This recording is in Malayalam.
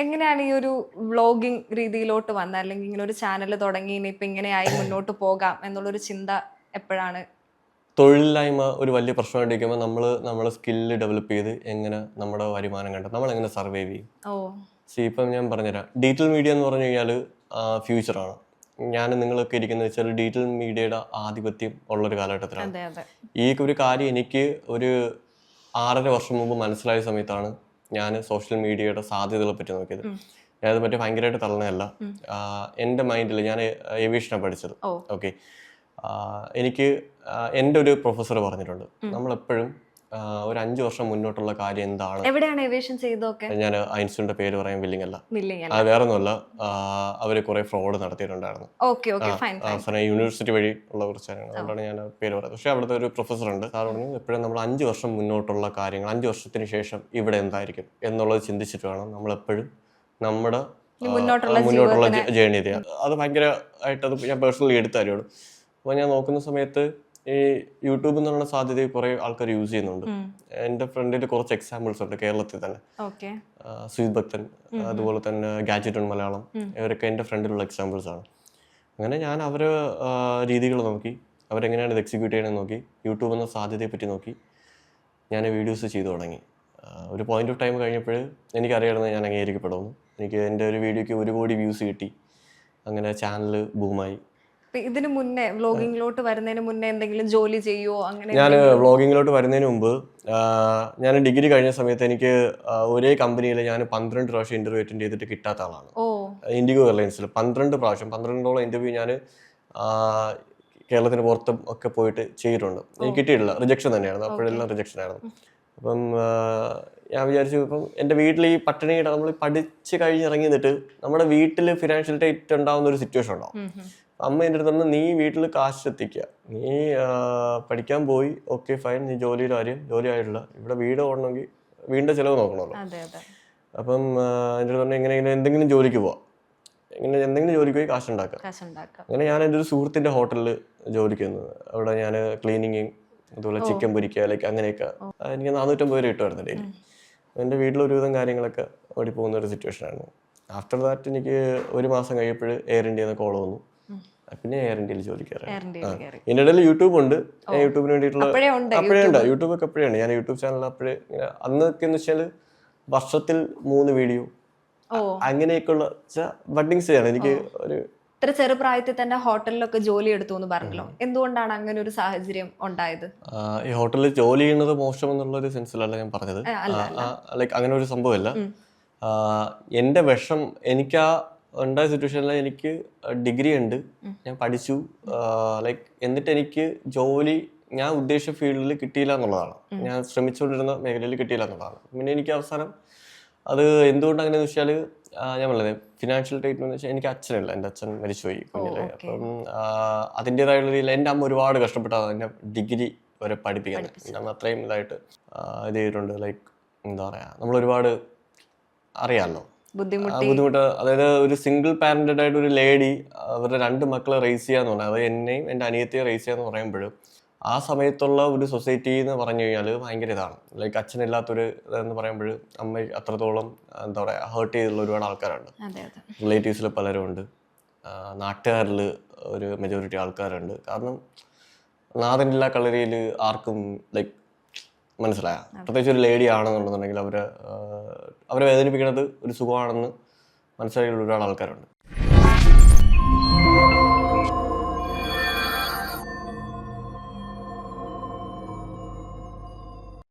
എങ്ങനെയാണ് ഈ ഒരു വ്ളോഗിങ് രീതിയിലോട്ട് വന്നത്, അല്ലെങ്കിൽ ഇങ്ങനെ ഒരു ചാനൽ തുടങ്ങി ഇനിയിപ്പോൾ ഇങ്ങനെയായി മുന്നോട്ട് പോകാം എന്നുള്ളൊരു ചിന്ത എപ്പോഴാണ്? തൊഴിലില്ലായ്മ ഒരു വലിയ പ്രശ്നമായിട്ടിരിക്കുമ്പോൾ നമ്മളെ സ്കില്ല് ഡെവലപ്പ് ചെയ്ത് എങ്ങനെ നമ്മുടെ വരുമാനം കണ്ടെത്തും, നമ്മളെങ്ങനെ സർവൈവ് ചെയ്യും. ഇപ്പം ഞാൻ പറഞ്ഞുതരാം. ഡിജിറ്റൽ മീഡിയ എന്ന് പറഞ്ഞു കഴിഞ്ഞാൽ ഫ്യൂച്ചറാണ്. നിങ്ങളൊക്കെ ഇരിക്കുന്നത് വെച്ചാൽ ഡിജിറ്റൽ മീഡിയയുടെ ആധിപത്യം ഉള്ളൊരു കാലഘട്ടത്തിലാണ്. ഈ ഒരു കാര്യം എനിക്ക് ഒരു 6.5 വർഷം മുമ്പ് മനസ്സിലായ സമയത്താണ് ഞാൻ സോഷ്യൽ മീഡിയയുടെ സാധ്യതകളെ പറ്റി നോക്കിയത്. ഞാനത് പറ്റി ഭയങ്കരമായിട്ട് തള്ളണതല്ല. എൻ്റെ മൈൻഡിൽ ഞാൻ ഏവിയേഷനാണ് പഠിച്ചത്. ഓക്കെ, എനിക്ക് എൻ്റെ ഒരു പ്രൊഫസർ പറഞ്ഞിട്ടുണ്ട്, നമ്മളെപ്പോഴും ഒരു 5 വർഷം മുന്നോട്ടുള്ള കാര്യം എന്താണ്. എവിടെയാണ് ഏവിയേഷൻ ചെയ്തതൊക്കെ? ഞാൻ ഐൻസ്റ്റീൻ്റെ പേര് പറയാൻ വില്ലിങ്ങല്ല, അത് വേറെ ഒന്നുമല്ല. അവര് കുറെ ഫ്രോഡ് നടത്തിയിട്ടുണ്ടായിരുന്നു. യൂണിവേഴ്സിറ്റി വഴി ഉള്ള കുറച്ചാണ്, അതുകൊണ്ടാണ് ഞാൻ പേര് പറയുന്നത്. പക്ഷെ അവിടുത്തെ ഒരു പ്രൊഫസർ ഉണ്ട്, സാർ പറഞ്ഞു എപ്പോഴും നമ്മൾ 5 വർഷം മുന്നോട്ടുള്ള കാര്യങ്ങൾ, 5 വർഷത്തിന് ശേഷം ഇവിടെ എന്തായിരിക്കും എന്നുള്ളത് ചിന്തിച്ചിട്ട് വേണം നമ്മളെപ്പോഴും നമ്മുടെ മുന്നോട്ടുള്ള ജേണി ചെയ്യാം. അത് ഭയങ്കരമായിട്ട് അത് ഞാൻ പേഴ്സണലി എടുത്ത കാര്യമാണ്. അപ്പോൾ ഞാൻ നോക്കുന്ന സമയത്ത് ഈ യൂട്യൂബ് എന്ന് പറയുന്ന സാധ്യത കുറെ ആൾക്കാർ യൂസ് ചെയ്യുന്നുണ്ട്. എൻ്റെ ഫ്രണ്ടിൽ കുറച്ച് എക്സാമ്പിൾസ് ഉണ്ട് കേരളത്തിൽ തന്നെ. സുജിത് ഭക്തൻ, അതുപോലെ തന്നെ ഗാഡ്ജറ്റ് ഓൺ മലയാളം, ഇവരൊക്കെ എൻ്റെ ഫ്രണ്ടിലുള്ള എക്സാമ്പിൾസ് ആണ്. അങ്ങനെ ഞാൻ അവരെ രീതികൾ നോക്കി, അവരെങ്ങനെയാണ് ഇത് എക്സിക്യൂട്ട് ചെയ്യണമെന്ന് നോക്കി, യൂട്യൂബ് എന്ന സാധ്യതയെ പറ്റി നോക്കി ഞാൻ വീഡിയോസ് ചെയ്തു തുടങ്ങി. ഒരു പോയിന്റ് ഓഫ് ടൈം കഴിഞ്ഞപ്പോൾ എനിക്കറിയാമായിരുന്നു ഞാൻ അംഗീകരിക്കപ്പെടുന്നു. എനിക്ക് എൻ്റെ ഒരു വീഡിയോയ്ക്ക് 1 കോടി വ്യൂസ് കിട്ടി. അങ്ങനെ ചാനൽ ബൂമായി. ഇതിന് മുന്നേ വ്ളോഗിങ്ങിലോട്ട് വരുന്നതിന് മുന്നേ എന്തെങ്കിലും ജോലി ചെയ്യുമോ? അങ്ങനെ ഞാൻ വ്ളോഗിങ്ങിലോട്ട് വരുന്നതിന് മുമ്പ് ഞാൻ ഡിഗ്രി കഴിഞ്ഞ സമയത്ത് എനിക്ക് ഒരേ കമ്പനിയിൽ ഞാൻ 12 പ്രാവശ്യം ഇന്റർവ്യൂ അറ്റൻഡ് ചെയ്തിട്ട് കിട്ടാത്ത ആളാണ്. ഇൻഡിഗോ എയർലൈൻസിൽ 12 ഇന്റർവ്യൂ ഞാൻ കേരളത്തിന് പുറത്തും ഒക്കെ പോയിട്ട് ചെയ്തിട്ടുണ്ട്. എനിക്ക് കിട്ടിയിട്ടില്ല, റിജക്ഷൻ തന്നെയായിരുന്നു. അപ്പോഴെല്ലാം റിജക്ഷൻ ആയിരുന്നു. അപ്പം ഞാൻ വിചാരിച്ചു, ഇപ്പം എൻ്റെ വീട്ടിൽ ഈ പട്ടിണിയുടെ നമ്മൾ പഠിച്ച് കഴിഞ്ഞിറങ്ങി നിന്നിട്ട് നമ്മുടെ വീട്ടിൽ ഫിനാൻഷ്യൽ ടൈറ്റ് ഉണ്ടാവുന്ന ഒരു സിറ്റുവേഷൻ ഉണ്ടാവും. അമ്മ എൻ്റെ അടുത്ത് നീ വീട്ടിൽ കാശ് എത്തിക്കുക, നീ പഠിക്കാൻ പോയി, ഓക്കെ ഫൈൻ, നീ ജോലിയുടെ കാര്യം ജോലി ആയിട്ടില്ല, ഇവിടെ വീട് ഓടണമെങ്കിൽ വീടിൻ്റെ ചിലവ് നോക്കണമല്ലോ. അപ്പം എൻ്റെ അടുത്ത് എങ്ങനെ എന്തെങ്കിലും ജോലിക്ക് പോവാം, എന്തെങ്കിലും ജോലിക്ക് പോയി കാശ് ഉണ്ടാക്കാം. അങ്ങനെ ഞാൻ എൻ്റെ ഒരു സുഹൃത്തിൻ്റെ ഹോട്ടലിൽ ജോലിക്ക് വന്നത്. അവിടെ ഞാൻ ക്ലീനിങ്, അതുപോലെ ചിക്കൻ പൊരിക്കുക, ലൈക്ക് അങ്ങനെയൊക്കെ എനിക്ക് 450 രൂപ കിട്ടുമായിരുന്നു ഡെയിലി. എൻ്റെ വീട്ടിൽ ഒരുവിധം കാര്യങ്ങളൊക്കെ ഓടി പോകുന്ന ഒരു സിറ്റുവേഷൻ ആയിരുന്നു. ആഫ്റ്റർ ദാറ്റ് എനിക്ക് 1 മാസം കഴിയപ്പോൾ എയർ ഇന്ത്യയിൽ കോൾ വന്നു. പിന്നെ എയർ ഇന്ത്യയിൽ ജോലി കയറി. എൻ്റെ ഇടയിൽ യൂട്യൂബ് ഉണ്ട്, യൂട്യൂബിന് വേണ്ടിയിട്ടുള്ള അപ്പോഴേ ഉണ്ട്, യൂട്യൂബ് ഒക്കെ അപ്പോഴേ ഉണ്ട്. ഞാൻ യൂട്യൂബ് ചാനൽ അപ്പോഴേ അന്നൊക്കെ എന്ന് വെച്ചാൽ വർഷത്തിൽ 3 വീഡിയോ അങ്ങനെയൊക്കെയുള്ള ബഡ്ഡിങ് സ്റ്റേജാണ്. എനിക്ക് ഒരു ഇത്ര ചെറുപ്രായത്തിൽ തന്നെ ഹോട്ടലിലൊക്കെ ജോലി എടുത്തു എന്ന് പറഞ്ഞല്ലോ, എന്തുകൊണ്ടാണ് അങ്ങനെ ഒരു സാഹചര്യം ഉണ്ടായത്? ഈ ഹോട്ടലിൽ ജോലി ചെയ്യുന്നത് മോശം എന്നുള്ളൊരു സെൻസിലല്ല ഞാൻ പറഞ്ഞത്. ലൈക്ക് അങ്ങനെ ഒരു സംഭവമല്ല. എൻ്റെ വിഷം എനിക്ക് ഉണ്ടായ സിറ്റുവേഷനിൽ എനിക്ക് ഡിഗ്രി ഉണ്ട്, ഞാൻ പഠിച്ചു, ലൈക്ക് എന്നിട്ട് എനിക്ക് ജോലി ഞാൻ ഉദ്ദേശിച്ച ഫീൽഡിൽ കിട്ടിയില്ല എന്നുള്ളതാണ്. ഞാൻ ശ്രമിച്ചുകൊണ്ടിരുന്ന മേഖലയിൽ കിട്ടിയില്ല എന്നുള്ളതാണ്. പിന്നെ എനിക്ക് അവസാനം അത് എന്തുകൊണ്ട് അങ്ങനെയെന്ന് വെച്ചാൽ ഞാൻ പറഞ്ഞത് ഫിനാൻഷ്യൽ ടൈറ്റ് എന്ന് വെച്ചാൽ എനിക്ക് അച്ഛനില്ല, എൻ്റെ അച്ഛൻ മരിച്ചുപോയി കുഞ്ഞിലെ. അപ്പം അതിൻ്റെതായുള്ള രീതിയിൽ എൻ്റെ അമ്മ ഒരുപാട് കഷ്ടപ്പെട്ടതാണ് എന്നെ ഡിഗ്രി വരെ പഠിപ്പിക്കാൻ. ഞാൻ അത്രയും ഇതായിട്ട് ഇത് ചെയ്തിട്ടുണ്ട്. ലൈക്ക് എന്താ പറയുക, നമ്മളൊരുപാട് അറിയാമല്ലോ ബുദ്ധിമുട്ട്. അതായത് ഒരു സിംഗിൾ പാരന്റഡ് ആയിട്ട് ഒരു ലേഡി അവരുടെ 2 മക്കളെ റേസ് ചെയ്യാന്ന് പറഞ്ഞാൽ, അത് എന്നെയും എൻ്റെ അനിയത്തിയെ റേസ് ചെയ്യാന്ന് പറയുമ്പോഴും ആ സമയത്തുള്ള ഒരു സൊസൈറ്റി എന്ന് പറഞ്ഞു കഴിഞ്ഞാൽ ഭയങ്കര ഇതാണ്. ലൈക്ക് അച്ഛനില്ലാത്തൊരു ഇതെന്ന് പറയുമ്പോൾ അമ്മ അത്രത്തോളം എന്താ പറയുക ഹേർട്ട് ചെയ്തുള്ള ഒരുപാട് ആൾക്കാരുണ്ട്. റിലേറ്റീവ്സിൽ പലരും ഉണ്ട്, നാട്ടുകാരിൽ ഒരു മെജോറിറ്റി ആൾക്കാരുണ്ട്. കാരണം നാഥനില്ല കളരിയിൽ ആർക്കും ലൈക്ക് മനസ്സിലായ, പ്രത്യേകിച്ച് ഒരു ലേഡി ആണെന്നുണ്ടെന്നുണ്ടെങ്കിൽ അവരെ വേദനിപ്പിക്കുന്നത് ഒരു സുഖമാണെന്ന് മനസ്സിലാക്കിയുള്ള ഒരുപാട് ആൾക്കാരുണ്ട്.